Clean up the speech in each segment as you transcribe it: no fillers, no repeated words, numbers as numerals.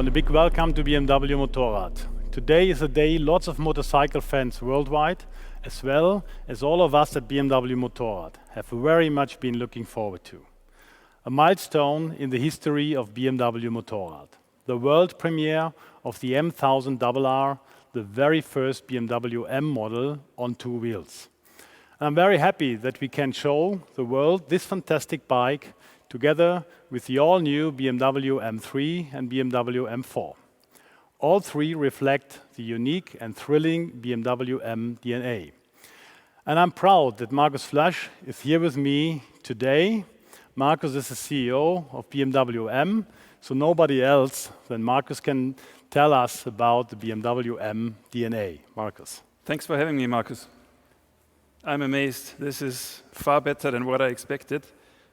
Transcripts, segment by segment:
and a big welcome to BMW Motorrad. Today is a day lots of motorcycle fans worldwide, as well as all of us at BMW Motorrad, have very much been looking forward to. A milestone in the history of BMW Motorrad. The world premiere of the M1000RR, the very first BMW M model on two wheels. I'm very happy that we can show the world this fantastic bike together with the all-new BMW M3 and BMW M4. All three reflect the unique and thrilling BMW M DNA. And I'm proud that Markus Flasch is here with me today. Markus is the CEO of BMW M, so nobody else than Markus can tell us about the BMW M DNA. Markus. Thanks for having me, Markus. I'm amazed. This is far better than what I expected.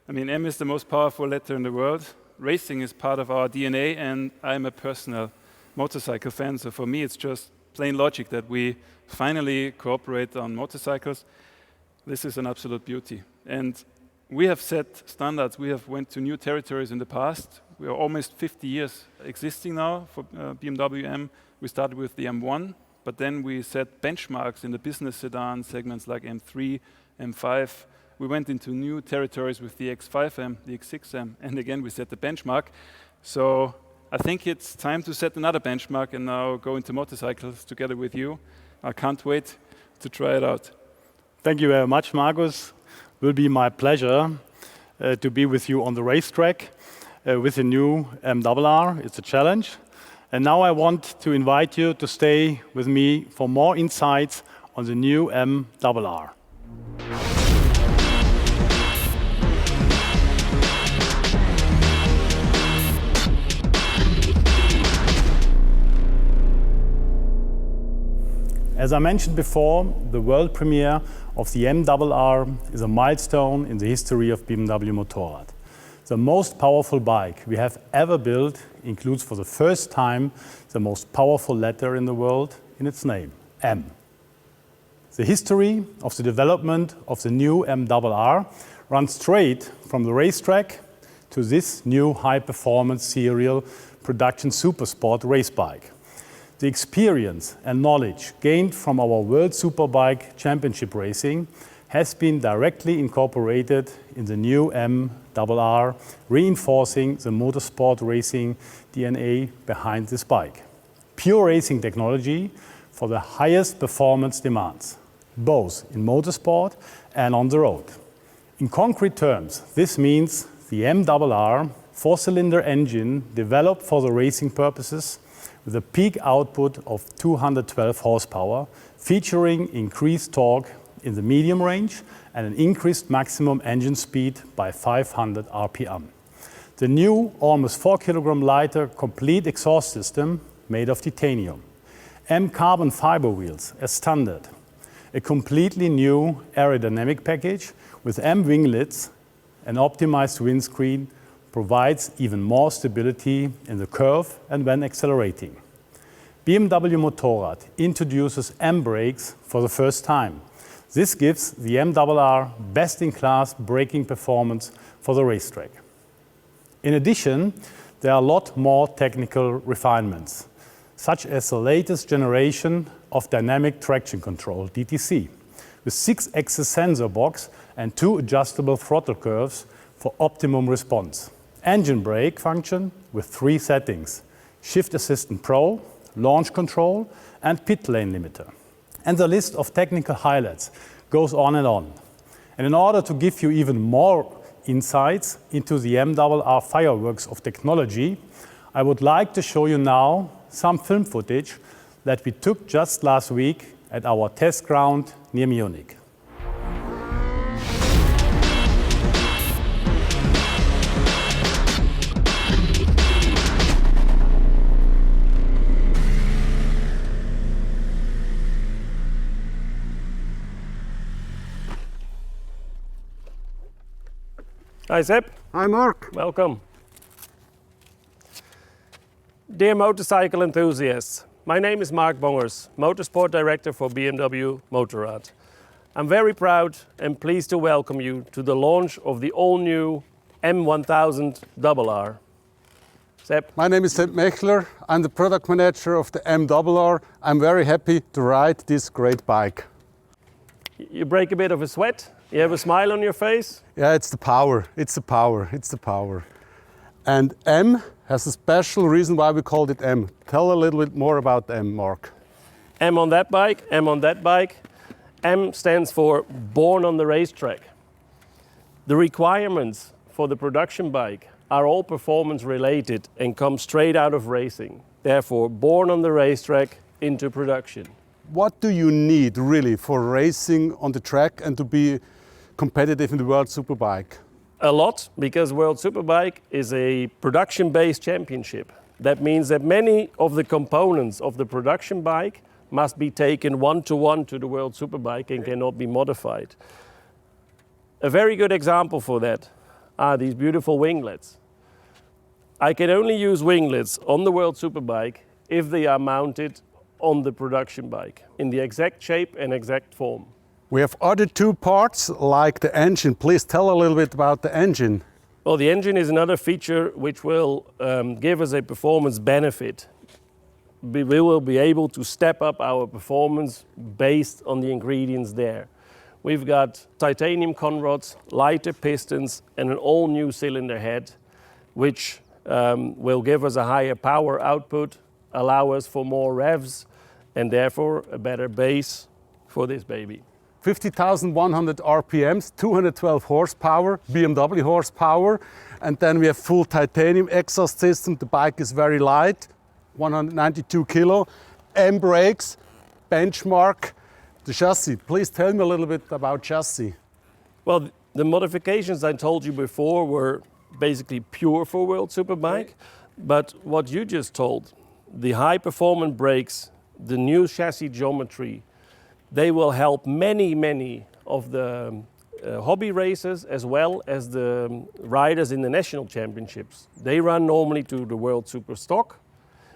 I mean, M is the most powerful letter in the world. Racing is part of our DNA, and I'm a personal motorcycle fan. So for me, it's just plain logic that we finally cooperate on motorcycles. This is an absolute beauty. And we have set standards. We have went to new territories in the past. We are almost 50 years existing now for BMW M. We started with the M1, but then we set benchmarks in the business sedan segments like M3, M5. We went into new territories with the X5M, the X6M, and again we set the benchmark. So I think it's time to set another benchmark and now go into motorcycles together with you. I can't wait to try it out. Thank you very much, Markus. It will be my pleasure to be with you on the racetrack with the new M-RR. It's a challenge. And now I want to invite you to stay with me for more insights on the new M-RR. As I mentioned before, the world premiere of the M-RR is a milestone in the history of BMW Motorrad. The most powerful bike we have ever built includes for the first time the most powerful letter in the world in its name, M. The history of the development of the new M-RR runs straight from the racetrack to this new high-performance serial production supersport race bike. The experience and knowledge gained from our World Superbike Championship racing has been directly incorporated in the new M-RR, reinforcing the motorsport racing DNA behind this bike. Pure racing technology for the highest performance demands, both in motorsport and on the road. In concrete terms, this means the M-RR four-cylinder engine developed for the racing purposes with a peak output of 212 horsepower, featuring increased torque in the medium range and an increased maximum engine speed by 500 RPM. The new, almost 4 kilogram lighter complete exhaust system made of titanium. M carbon fiber wheels as standard. A completely new aerodynamic package with M winglets, an optimized windscreen, provides even more stability in the curve and when accelerating. BMW Motorrad introduces M brakes for the first time. This gives the M-RR best-in-class braking performance for the racetrack. In addition, there are a lot more technical refinements, such as the latest generation of dynamic traction control, DTC, with 6-axis sensor box and 2 adjustable throttle curves for optimum response. Engine brake function with 3 settings: Shift Assistant Pro, Launch Control, and Pit Lane Limiter. And the list of technical highlights goes on and on. And in order to give you even more insights into the M-RR fireworks of technology, I would like to show you now some film footage that we took just last week at our test ground near Munich. Hi Sepp. Hi Mark. Welcome. Dear motorcycle enthusiasts, my name is Mark Bongers, Motorsport Director for BMW Motorrad. I'm very proud and pleased to welcome you to the launch of the all-new M1000RR. Sepp? My name is Sepp Mechler. I'm the product manager of the MRR. I'm very happy to ride this great bike. You break a bit of a sweat? You have a smile on your face? Yeah, it's the power. It's the power. It's the power. And M has a special reason why we called it M. Tell a little bit more about M, Mark. M on that bike, M on that bike. M stands for born on the racetrack. The requirements for the production bike are all performance related and come straight out of racing. Therefore, born on the racetrack into production. What do you need really for racing on the track and to be competitive in the World Superbike? A lot, because World Superbike is a production-based championship. That means that many of the components of the production bike must be taken one-to-one to the World Superbike and cannot be modified. A very good example for that are these beautiful winglets. I can only use winglets on the World Superbike if they are mounted on the production bike in the exact shape and exact form. We have other two parts like the engine. Please tell a little bit about the engine. Well, the engine is another feature which will give us a performance benefit. We will be able to step up our performance based on the ingredients there. We've got titanium conrods, lighter pistons, and an all-new cylinder head, which will give us a higher power output, allow us for more revs, and therefore a better base for this baby. 50,100 RPMs, 212 horsepower, BMW horsepower, and then we have full titanium exhaust system. The bike is very light, 192 kilo, M brakes, benchmark. The chassis, please tell me a little bit about chassis. Well, the modifications I told you before were basically pure for World Superbike, but what you just told, the high performance brakes, the new chassis geometry, they will help many of the hobby racers as well as the riders in the national championships. They run normally to the World Super Stock,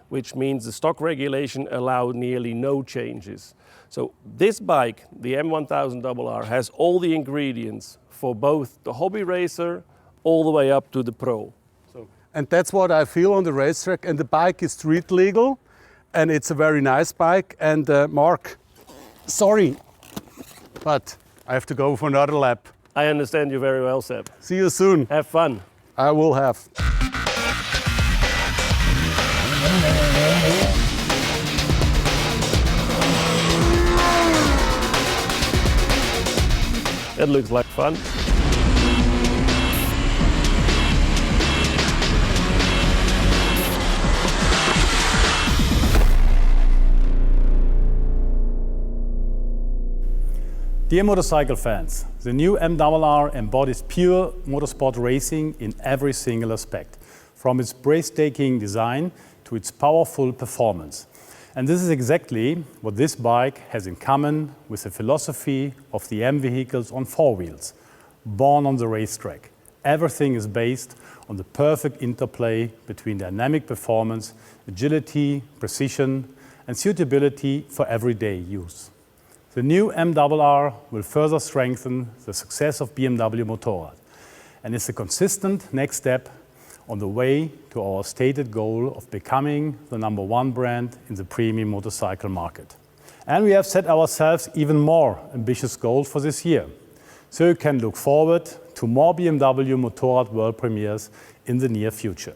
which means the stock regulation allows nearly no changes. So this bike, the M1000RR, has all the ingredients for both the hobby racer all the way up to the pro. And that's what I feel on the racetrack. And the bike is street legal, and it's a very nice bike. And Mark, sorry, but I have to go for another lap. I understand you very well, Sepp. See you soon. Have fun. I will have. It looks like fun. Dear motorcycle fans, the new MRR embodies pure motorsport racing in every single aspect, from its breathtaking design to its powerful performance. And this is exactly what this bike has in common with the philosophy of the M vehicles on four wheels, born on the racetrack. Everything is based on the perfect interplay between dynamic performance, agility, precision, and suitability for everyday use. The new MRR will further strengthen the success of BMW Motorrad and is a consistent next step on the way to our stated goal of becoming the #1 brand in the premium motorcycle market. And we have set ourselves even more ambitious goals for this year. So you can look forward to more BMW Motorrad world premieres in the near future.